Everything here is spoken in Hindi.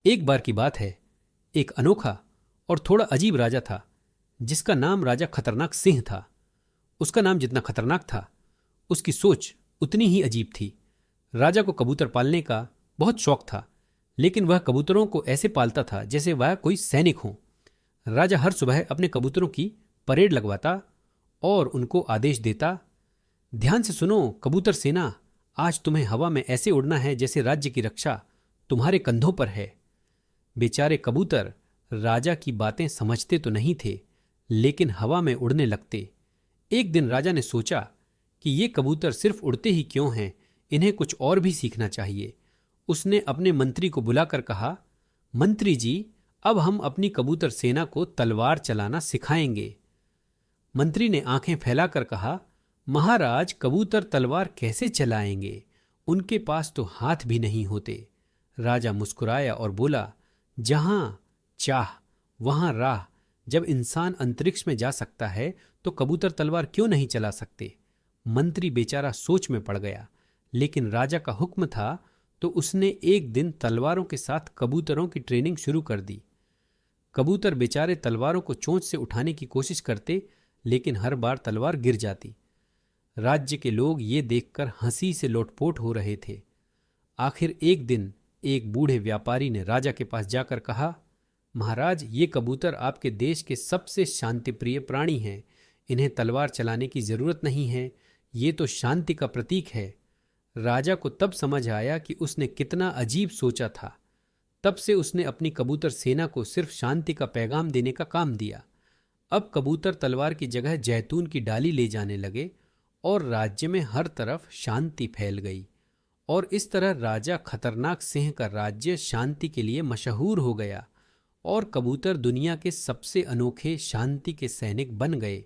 एक बार की बात है, एक अनोखा और थोड़ा अजीब राजा था जिसका नाम राजा खतरनाक सिंह था। उसका नाम जितना खतरनाक था, उसकी सोच उतनी ही अजीब थी। राजा को कबूतर पालने का बहुत शौक था, लेकिन वह कबूतरों को ऐसे पालता था जैसे वह कोई सैनिक हो। राजा हर सुबह अपने कबूतरों की परेड लगवाता और उनको आदेश देता, ध्यान से सुनो कबूतर सेना, आज तुम्हें हवा में ऐसे उड़ना है जैसे राज्य की रक्षा तुम्हारे कंधों पर है। बेचारे कबूतर राजा की बातें समझते तो नहीं थे, लेकिन हवा में उड़ने लगते। एक दिन राजा ने सोचा कि ये कबूतर सिर्फ उड़ते ही क्यों हैं, इन्हें कुछ और भी सीखना चाहिए। उसने अपने मंत्री को बुलाकर कहा, मंत्री जी, अब हम अपनी कबूतर सेना को तलवार चलाना सिखाएंगे। मंत्री ने आंखें फैलाकर कहा, महाराज, कबूतर तलवार कैसे चलाएंगे? उनके पास तो हाथ भी नहीं होते। राजा मुस्कुराया और बोला, जहां चाह वहां राह। जब इंसान अंतरिक्ष में जा सकता है तो कबूतर तलवार क्यों नहीं चला सकते? मंत्री बेचारा सोच में पड़ गया, लेकिन राजा का हुक्म था तो उसने एक दिन तलवारों के साथ कबूतरों की ट्रेनिंग शुरू कर दी। कबूतर बेचारे तलवारों को चोंच से उठाने की कोशिश करते, लेकिन हर बार तलवार गिर जाती। राज्य के लोग ये देखकर हंसी से लोटपोट हो रहे थे। आखिर एक दिन एक बूढ़े व्यापारी ने राजा के पास जाकर कहा, महाराज, ये कबूतर आपके देश के सबसे शांतिप्रिय प्राणी हैं। इन्हें तलवार चलाने की जरूरत नहीं है, ये तो शांति का प्रतीक है। राजा को तब समझ आया कि उसने कितना अजीब सोचा था। तब से उसने अपनी कबूतर सेना को सिर्फ शांति का पैगाम देने का काम दिया। अब कबूतर तलवार की जगह जैतून की डाली ले जाने लगे और राज्य में हर तरफ शांति फैल गई। और इस तरह राजा खतरनाक सिंह का राज्य शांति के लिए मशहूर हो गया और कबूतर दुनिया के सबसे अनोखे शांति के सैनिक बन गए।